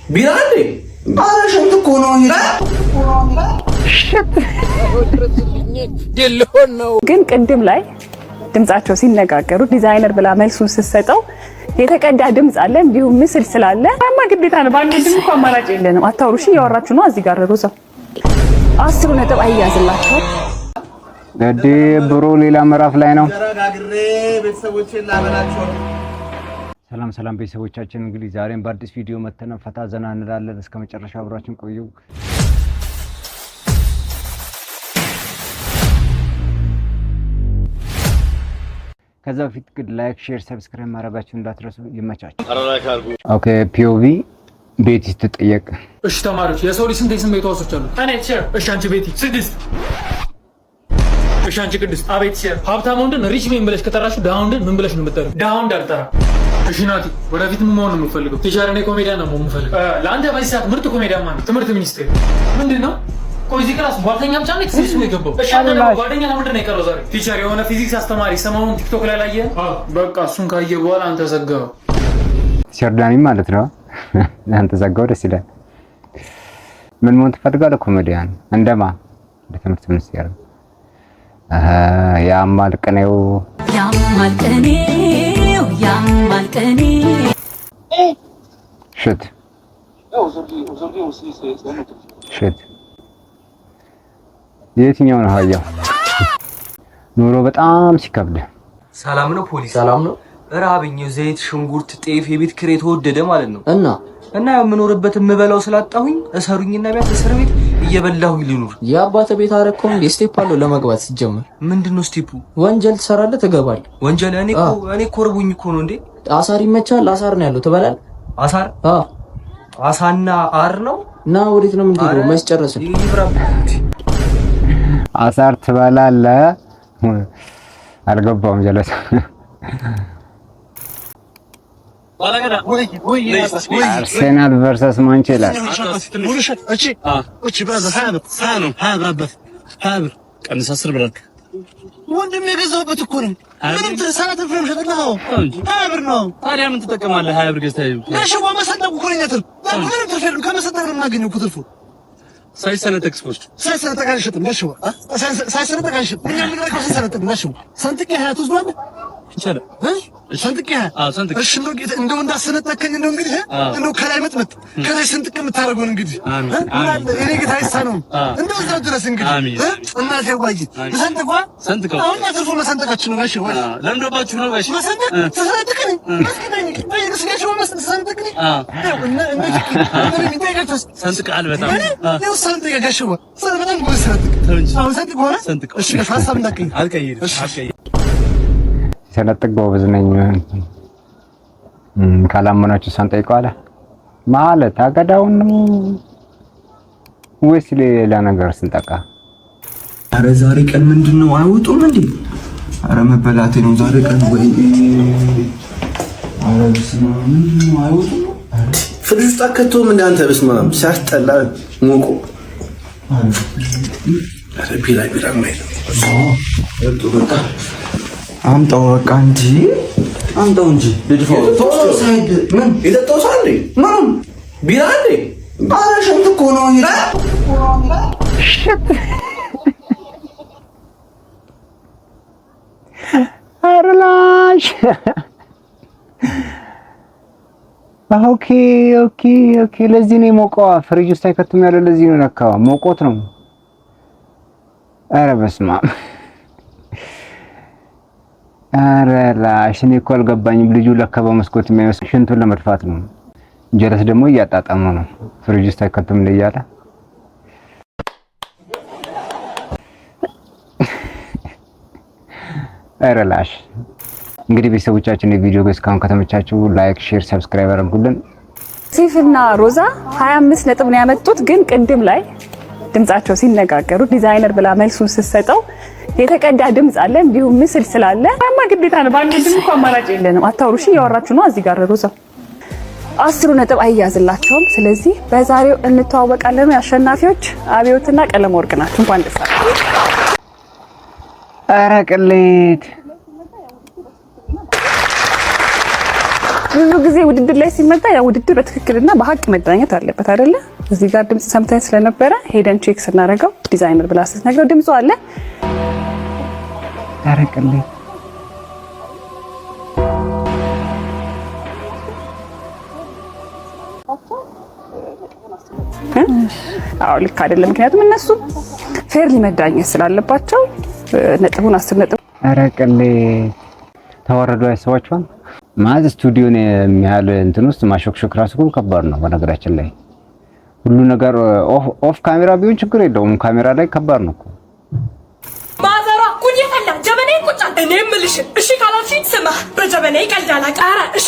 ቢራንዴ አረሽንት እኮ ነው ግን ቅድም ላይ ድምጻቸው ሲነጋገሩ ዲዛይነር ብላ መልሱን ስትሰጠው የተቀዳ ድምጽ አለ እንዲሁም ምስል ስላለ አማ ግዴታ ነው። ባንዴ ድምጽ እኮ አማራጭ የለንም። አታውሩሽ እያወራችሁ ነው። እዚህ ጋር ሮዛ 10 ነጥብ አያዝላችሁ። ገዴ ብሮ ሌላ ምዕራፍ ላይ ነው። ሰላም ቤተሰቦቻችን፣ እንግዲህ ዛሬም በአዲስ ቪዲዮ መተን ፈታ ዘና እንላለን። እስከ መጨረሻው አብራችን ቆዩ። ከዛ በፊት ግን ላይክ፣ ሼር፣ ሰብስክራይብ ማድረጋችሁን እንዳትረሱ። ይመቻችሁ። ኦኬ ፒኦቪ ቤቲ ስትጠየቅ፣ እሺ ተማሪዎች የሰው ልጅ ስንት የስሜት ሕዋሶች አሉ? እኔ ሼር። እሺ አንቺ ቤቲ 6። እሺ አንቺ ቅድስት አቤት ሼር። ሀብታም ወንድን ሪች ሜን ብለሽ ከጠራሽው ዳውን ወንድን ምን ብለሽ ነው የምትጠሪው? ዳውን እንዳልጠራ። እሺ ናቲ ወደፊት ምን መሆን ነው የምትፈልገው? ቲቸር እኔ ኮሜዲያን ነው የምፈልገው። ለአንተ በዚህ ሰዓት ምርጥ ኮሜዲያን ማለት ትምህርት ሚኒስቴር ምንድን ነው? ቆይ እዚህ ክላስ ጓደኛ ብቻ ነው ትንሽ ነው የገባው። እሺ አንተ ደግሞ ጓደኛ ለምንድን ነው የቀረው ዛሬ? ቲቸር የሆነ ፊዚክስ አስተማሪ ሰሞኑን ቲክቶክ ላይ ላየ። በቃ እሱን ካየ በኋላ አንተ ዘጋው። ቲቸር ዳኒ ማለት ነው። አንተ ዘጋው። ደስ ይላል። ምን መሆን ትፈልጋለህ? ኮሜዲያን እንደማ እንደ ትምህርት ሚኒስቴር ያማል ቀኔው ሽት የትኛው ነው ሀያው? ኑሮ በጣም ሲከብድ። ሰላም ነው ፖሊስ? ሰላም ነው። ራብኝ። ዘይት፣ ሽንኩርት፣ ጤፍ የቤት ኪራይ ተወደደ ማለት ነው። እና የምኖርበት የምበላው ስላጣሁኝ እሰሩኝና ቢያንስ እስር ቤት እየበላሁኝ ልኑር። የአባተ ቤት አረከው እንዴ? ስቴፕ አለው ለመግባት ሲጀመር። ምንድነው ስቴፑ? ወንጀል ትሰራለህ፣ ትገባለህ። ወንጀል? እኔ እኮ ርቦኝ እኮ ነው እንዴ። አሳር ይመቻል? አሳር ነው ያለው፣ ትበላለህ? አሳር? አሳና አር ነው። እና ወዴት ነው የምንሄደው? መስጨረስን አሳር ትበላለህ? አልገባውም። ጀለስ አርሴናል ቨርሰስ ማንቸስተር ቀንስ 10 ብር ወንድም የገዛሁበት እኮ ነው። ምንም ተሳናተ ፍሬም ሸጥልኸው 20 ብር ነው። ታዲያ ምን ትጠቀማለህ? 20 ብር ገዝተህ ለሽዋ መሰንጠቁ እኮ ነው ያተር ምንም ተፈሉ ከመሰንጠቅ ነው የማገኘው እኮ ትርፉ። ሳይሰነጠቅ ስፖርት ሳይሰነጠቅ አይሸጥም ለሽዋ ሳይሰነጠቅ አይሸጥም። እኛ ምን ልናደርገው? ሳይሰነጠቅ ለሽዋ ሰንጥቄ 20 ትወስዷለህ ይቻላል። ሰንጥቄ እሺ እንደው እንዳሰነጠቀኝ እንደው እንግዲህ እንደው ከላይ መጥመጥ ከላይ ስንጥቅ የምታደርገው እንግዲህ እኔ ጌታ አይሳነውም እንደው እዛው ድረስ እንግዲህ እናቴ ዋይ ሰንጥቀው አሁን አትርፎ መሰንጠቃችን ነው። እሺ ወይ ለምዶባችሁ ነው? እሺ መሰንጠቅ ተሰንጥቀኝ መስከረኝ በየስጋቸው መሰንጠቅኝ ሰንጥቀሃል በጣም ነው ሰንጥቀ ጋሽዋ በጣም ጎል ሰንጥቀ ሆነ ሰንጥቀው። እሺ ሀሳብ እንዳቀኝ አልቀይር። እሺ ሰነጥቅ ጎበዝ ነኝ ካላመናችሁ ሰንጠይቀው አለ ማለት አገዳውን ወይስ ሌላ ነገር ስንጠቃ? አረ ዛሬ ቀን ምንድነው? አይወጡም እንዴ? አረ መበላቴ ነው ዛሬ ቀን። ወይ አረ በስመ አብ ምንድነው? አይወጡም ፍሪጅ ውስጥ አከቶም እንደ አንተ በስመ አብ ሲያስጠላ ሞቆ። አረ ቢራ ማለት ነው። በቃ አምጣው በቃ እንጂ አምጣው እንጂ ልድፋው። ቶሎ ሳይድ ምን ይጠጣው ሳንዴ ምን ቢራ እንዴ? አረሽንት እኮ ነው ይራ አርላሽ ኦኬ። ለዚህ ነው ሞቀዋ። ፍሪጅ ውስጥ አይከቱም ያለው ለዚህ ነው ነካዋ። ሞቆት ነው። ኧረ በስመ አብ አረላሽ እኔ እኮ አልገባኝም። ልጁ ለካ በመስኮት የሚያዩት ሽንቱን ለመድፋት ነው። ጀለስ ደግሞ እያጣጣመው ነው። ፍሪጅ ውስጥ አይከቱም እያለ አረላሽ። እንግዲህ ቤተሰቦቻችን የቪዲዮ እስካሁን ከተመቻችሁ ላይክ፣ ሼር፣ ሰብስክራይብ አድርጉልን። ሲፍና ሮዛ 25 ነጥብ ነው ያመጡት። ግን ቅድም ላይ ድምጻቸው ሲነጋገሩ ዲዛይነር ብላ መልሱን ስትሰጠው የተቀዳ ድምጽ አለ እንዲሁም ምስል ስላለ አማ ግዴታ ነው። ባንዴ ድምጽ እኮ አማራጭ የለንም። አታውሩሽ እያወራችሁ ነው። እዚህ ጋር ሮዛ 10 ነጥብ አያዝላችሁም። ስለዚህ በዛሬው እንተዋወቃለን። አሸናፊዎች አብዮትና ቀለም ወርቅ ናችሁ። እንኳን ደስ አላችሁ። ኧረ ቅሌት ብዙ ጊዜ ውድድር ላይ ሲመጣ ያ ውድድር በትክክልና በሀቅ መዳኘት አለበት አይደለ? እዚህ ጋር ድምጽ ሰምተን ስለነበረ ሄደን ቼክ ስናደርገው ዲዛይነር ብላ ስትነግረው ድምጹ አለ። ታረቀልኝ አዎ ልክ አይደለም። ምክንያቱም እነሱ ፌርሊ መዳኘት ስላለባቸው ነጥቡን 10 ነጥብ ታረቀልኝ ተወረዱ አይሰዋቸውም ማለት ስቱዲዮን የሚያህል እንትን ውስጥ ማሾክሾክ ራሱ ከባድ ነው። በነገራችን ላይ ሁሉ ነገር ኦፍ ካሜራ ቢሆን ችግር የለውም። ካሜራ ላይ ከባድ ነው እኮ ማዘሯ ጉድ የፈላ ጀበኔ ቁጫ እኔ ምልሽ እሺ ካላልሽኝ ስማ በጀበኔ ይቀልዳላ ቃራ እሺ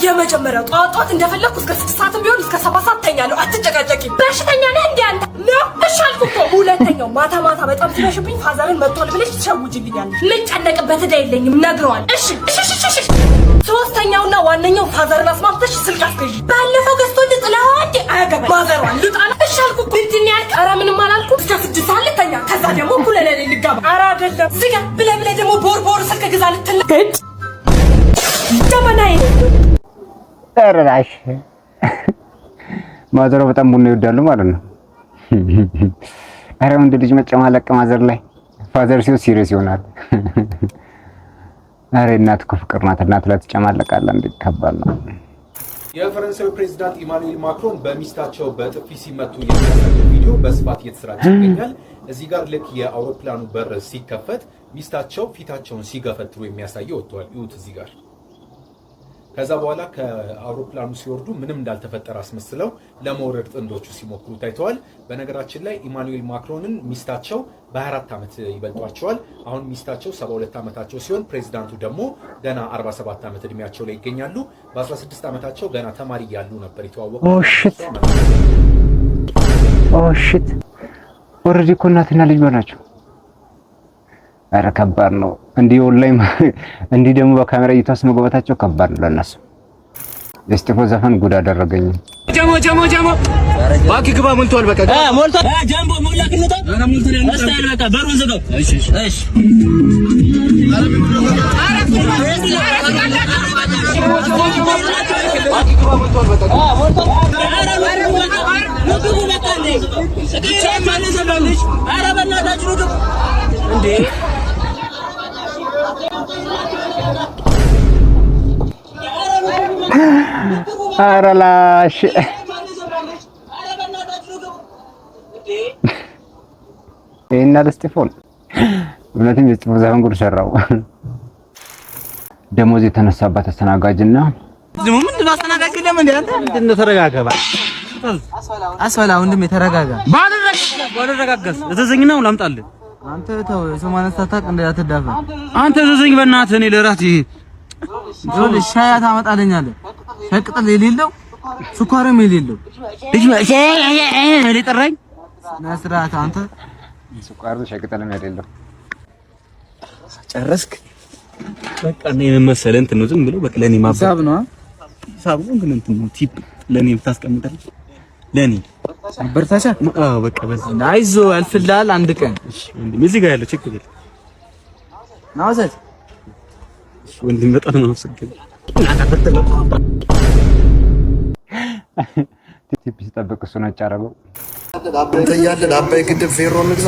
የመጀመሪያው ጧት እንደፈለኩ እስከ 6 ሰዓት ቢሆን እስከ 7 ሰዓት ተኛለሁ። አትጨቃጨቂ በሽተኛ ነህ እንዴ አንተ ነው? እሺ አልኩ እኮ። ሁለተኛው ማታ በጣም ሲመሽብኝ ፋዘርን መጥቷል ብለሽ ትሸውጂልኛለሽ። ምን ጨነቅበት እዳ የለኝም ነግረዋል። እሺ ሶስተኛውና ዋነኛው ፋዘርን አስማምተሽ ስልክ አስገዢ። ባለፈው ገዝቶ ጥላው እንዴ አያገባኝ ማዘሯን ልጣላ። እሺ አልኩ እኮ። ምንድን ያልክ? ኧረ ምንም አላልኩም። እስከ 6 ሰዓት ልተኛ ከዛ ደግሞ እኩለ ሌሊት ልጋባ። ኧረ አይደለም ዝጋ ብለህ ደግሞ ቦርቦር ስልክ ግዛ ልትል ጀበናዬ ተራራሽ ማዘሯ በጣም ቡና ይወዳሉ ማለት ነው። አረ ወንድ ልጅ መጨማለቅ ማዘር ላይ ፋዘር ሲው ሲሪየስ ይሆናል። አረ እናት እኮ ፍቅር ናት። እናት ላይ ትጨማለቃለህ እንዴ? ከባድ ነው። የፈረንሳዩ ፕሬዝዳንት ኢማኑኤል ማክሮን በሚስታቸው በጥፊ ሲመቱ የሚያሳየው ቪዲዮ በስፋት እየተሰራጨ ይገኛል። እዚህ ጋር ልክ የአውሮፕላኑ በር ሲከፈት ሚስታቸው ፊታቸውን ሲገፈትሩ የሚያሳየው ወጥቷል። ይሁት እዚህ ጋር ከዛ በኋላ ከአውሮፕላኑ ሲወርዱ ምንም እንዳልተፈጠረ አስመስለው ለመውረድ ጥንዶቹ ሲሞክሩ ታይተዋል። በነገራችን ላይ ኢማኑኤል ማክሮንን ሚስታቸው በ24 ዓመት ይበልጧቸዋል። አሁን ሚስታቸው 72 ዓመታቸው ሲሆን ፕሬዝዳንቱ ደግሞ ገና 47 ዓመት እድሜያቸው ላይ ይገኛሉ። በ16 ዓመታቸው ገና ተማሪ ያሉ ነበር የተዋወቁት። ኦሽት ኦሬዲ እኮ እናትና ልጅ ናቸው። አረ ከባድ ነው። እንዲህ ኦንላይን እንዲህ ደግሞ በካሜራ እይታስ መግባታቸው ከባድ ነው ለነሱ። የስጢፎ ዘፈን ጉድ አደረገኝ። ጀሞ ባክ ግባ ሞልቷል። በቃ ሞልቷል። ጃምቦ ሞላክ ነው ታ አረ ሞልቷል። አስተያየት በቃ በሩን ዘጋው። እሺ አረ ላሽ እና ለስጢፎን እውነትም የስጢፎ ዘፈን ጉድ ሰራው። ደሞዝ የተነሳባት አስተናጋጅና ደግሞ ምንድነው አስተናጋጅ? ለምን እንደ አንተ ምንድነው? ተረጋጋ አስፈላ ወንድሜ ተረጋጋ። ባደረጋጋስ እዘዘኝና ላምጣልህ። አንተ ተው ሰማን ታጣቅ እንዳትዳፈ አንተ እዘዘኝ በእናትህ። እኔ ለራት ይሄ ሻያ ታመጣለኛለህ። ሸቅጠል የሌለው ስኳርም የሌለው ልጅ እኔ ጠራኝ ናስራት አንተ ስኳር ሸቅጠልም የሌለው ጨረስክ? በቃ እኔ መሰለህ እንትን ነው ዝም ብሎ በቃ ለኔ ማባብ ነው ሂሳብ ነው ግን እንትን ነው ቲፕ ለኔ የምታስቀምጠኝ ለኔ አበርታቻ። አዎ በቃ በዚህ አይዞህ አልፍልሃል አንድ ቀን። እሺ ወንድሜ እዚህ ጋር ያለው ቼክ ይል ናውዘት ወንድሜ በጣም ነው አስገድ ቲፕ ሲጠብቅ እሱ ነጭ አረገው። አባይ ግድብ ፌሮ እንግዛ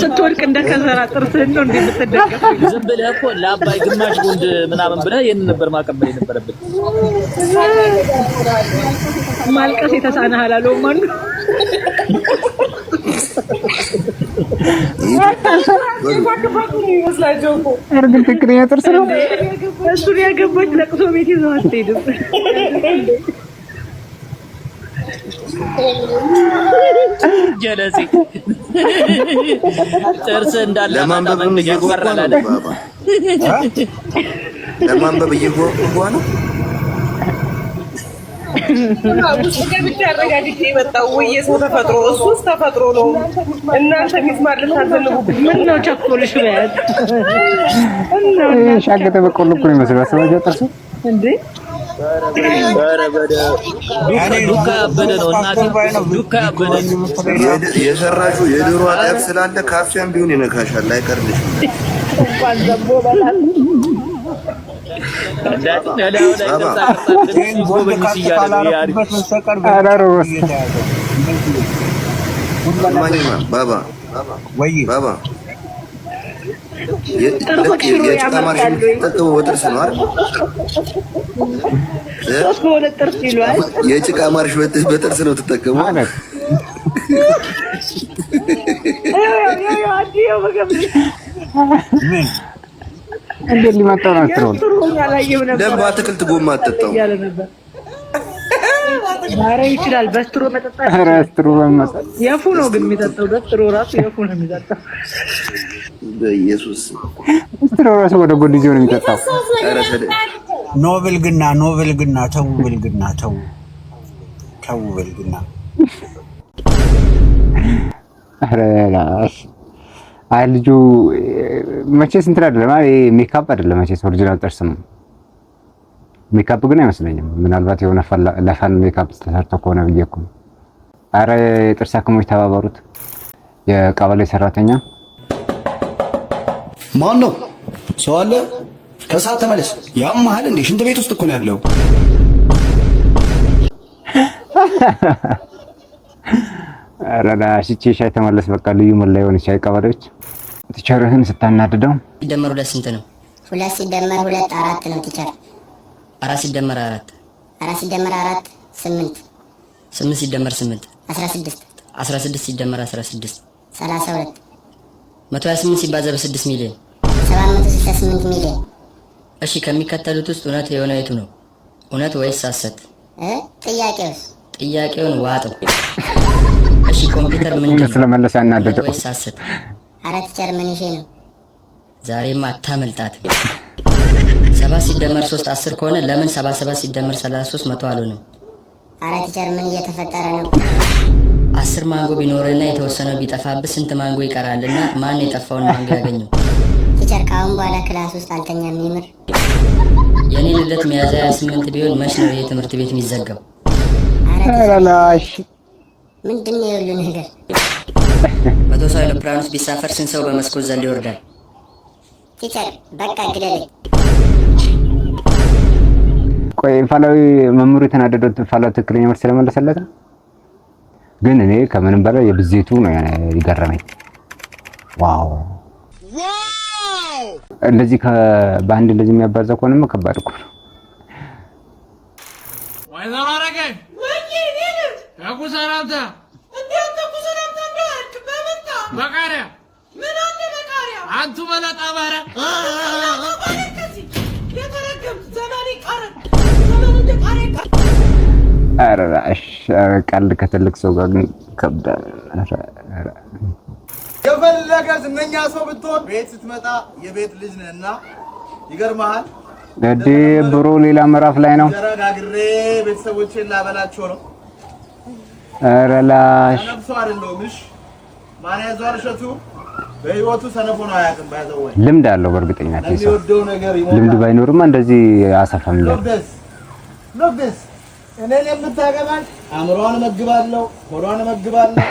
ስትወድቅ እንደከዘራ ጥርስህን ነው እንደምትደገፍ። ዝም ብለህ እኮ ለአባይ ግማሽ ጉንድ ምናምን ብለህ ይሄን ነበር ማቀበል የነበረብን። ማልቀስ የተሳነህ አላለውም ማን እርግጥ ትክክለኛ ጥርስ ነው። እሱን ያገባች ለቅሶ ቤት ይዘው አትሄድም። ጀለሲ ጥርስ እንዳለ ለማንበብ እየጎረጎረ ነው። ውስጥ ገብቼ አረጋግጬ የመጣው ወይ የሰው ተፈጥሮ እሱስ ተፈጥሮ ነው። እናንተ ሚስማር ልታዘንቡብኝ ምን ነው ቸኮልሽ? በያት ሻገተ በቆሎ እኮ ነው የሚመስለው። አሰባጃ ጥርሱ እንዴ ዱካ ያበደ ነው እናቴ፣ ዱካ ያበደ የሰራሹ የዶሮ አጠብ ስላለ ካፊያም ቢሆን ይነካሻል አይቀርልሽም። እንኳን ዘቦ በላል ባባ የጭቃ ማርሽ የምትጠቀመው በጥርስ ነው አይደል? የጭቃ ማርሽ በጥርስ ነው የምትጠቀመው ማለት እንዴት ሊመጣ ነው? ለምን በአትክልት ጎማ አትጠጣው? ኧረ ይችላል። በስትሮ መጠጣት የፉ ነው ግን የሚጠጣው በስትሮ ራሱ የፉ ነው የሚጠጣው። በኢየሱስ በስትሮ ራሱ ወደ ጎን ይዞ ነው የሚጠጣው። ኖብልግና ተው ብልግና ተው ብልግና። ኧረ ላሽ አይ ልጁ መቼስ እንትን አይደለም ማለት ሜካፕ አይደለም መቼስ ኦሪጂናል ጥርስ ነው። ሜካፕ ግን አይመስለኝም። ምናልባት የሆነ ለፋን ሜካፕ ተሰርቶ ከሆነ ብዬ እኮ። ኧረ የጥርስ ሐኪሞች ተባበሩት። የቀበሌ ሰራተኛ ማን ነው? ሰው አለ? ከሰዓት ተመለስ። ያማሃል እንዴ? ሽንት ቤት ውስጥ እኮ ነው ያለው። ኧረ ላሽቼ ሻይ ተመለስ። በቃ ልዩ መለያ የሆነ ሻይ ቀበሌዎች ቲቸርህን ስታናድደው ሲደመር 2 ስንት ነው? 2 ሲደመር 2 4 ነው ቲቸር። 4 ሲደመር 4 8 8 ሲደመር 8 16 ሲደመር 16 32 128 ሲባዛ በ6 ሚሊዮን 768 ሚሊዮን። እሺ ከሚከተሉት ውስጥ እውነት የሆነ የቱ ነው? እውነት ወይስ ሐሰት? ጥያቄውን ዋጠው። እሺ ኮምፒውተር ምን ነው? ስለመለሰ ያናደደው ወይስ ሐሰት? አራት ቲቸር ምን ይሄ ነው? ዛሬማ አታመልጣት። 7 ሲደመር 3 10 ከሆነ ለምን 77 ሲደመር 33 100 አልሆነም? አራት ቲቸር ምን እየተፈጠረ ነው? 10 ማንጎ ቢኖርና የተወሰነው ቢጠፋብህ ስንት ማንጎ ይቀራልና ማን የጠፋውን ማንጎ ያገኘው? ቲቸር ካሁን በኋላ ክላስ ውስጥ አልተኛም። ይምር የኔ ልደት ሚያዝያ 28 ቢሆን መች ነው ይሄ ትምህርት ቤት የሚዘጋው? አላላሽ ምንድን ነው ያለው ነገር? 100 ሰው አይሮፕላን ውስጥ ቢሳፈር ስንት ሰው በመስኮት ዘሎ ይወርዳል? ቲቸር በቃ ግደለኝ። ቆይ ፋላዊ መምህሩ የተናደደው ፋላዊ ትክክለኛ መልስ ስለመለሰለት ነው። ግን እኔ ከምንም በላይ የብዜቱ ነው ይገረመኝ። ዋው እንደዚህ በአንድ እንደዚህ የሚያባዛ ከሆነማ ከባድ እኮ ነው። ወይዘሮ አረገኝ ያቁሰራታ በቃሪያ ምን አለ በቃሪያ አንቱ መላጣ ባራ አራሽ ቀልድ ከትልቅ ሰው ጋር ግን ከብዳል። የፈለገ ዝነኛ ሰው ብትሆን ቤት ስትመጣ የቤት ልጅ ነህና ይገርምሃል። ደዴ ብሮ ሌላ ምዕራፍ ላይ ነው። ተረጋግሬ ቤተሰቦቼን ላበላቸው ነው። ኧረ ላሽ ሰነፍ ሰው አይደለሁም። እሺ ማን ያዟር እሸቱ በህይወቱ ሰነፍ ሆኖ አያውቅም። ባይዘው ልምድ አለው በእርግጠኝነት ነው። የሚወደው ነገር ይሞላል። ልምድ ባይኖርማ እንደዚህ አሰፋም ይላል። ሎክስ እኔን የምታገባኝ አእምሮዋን እመግባለሁ፣ ሆዷን እመግባለሁ፣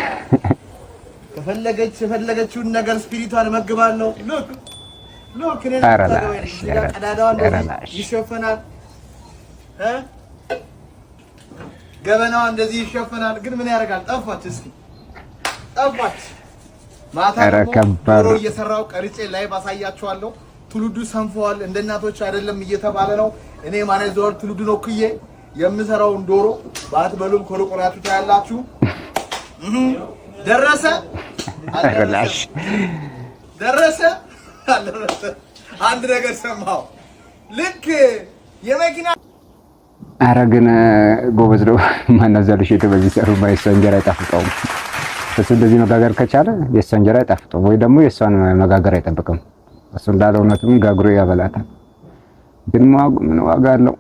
የፈለገችውን ነገር ስፒሪቷን እመግባለሁ። ሎክ እኔን ቀዳዳዋን ይሸፈናል፣ ገበናዋ እንደዚህ ይሸፈናል። ግን ምን ያደርጋል? ጠፋች። እስኪ ጠፋች። ማታ ዶሮ እየሰራው ቀርጬ ላይ ባሳያችኋለሁ። ትውልዱ ሰንፈዋል፣ እንደ እናቶች አይደለም እየተባለ ነው። እኔ ማለት ዘወር ትውልዱ ነው ክዬ የምሰራውን ዶሮ ባትበሉም ኮልቆላቱ ታያላችሁ። ደረሰ አረላሽ ደረሰ። አንድ ነገር ሰማሁ። ልክ የመኪና ኧረ ግን ጎበዝ ነው። ማናዘልሽ በዚህ ሰሩ ማይሰ እንጀራ አይጣፍጠውም። እሱ እንደዚህ መጋገር ከቻለ የእሷ እንጀራ አይጣፍጠውም፣ ወይ ደግሞ የእሷን መጋገር አይጠብቅም። እሱ እንዳለው እውነቱም ጋግሮ ያበላታል። ግን ምን ዋጋ አለው?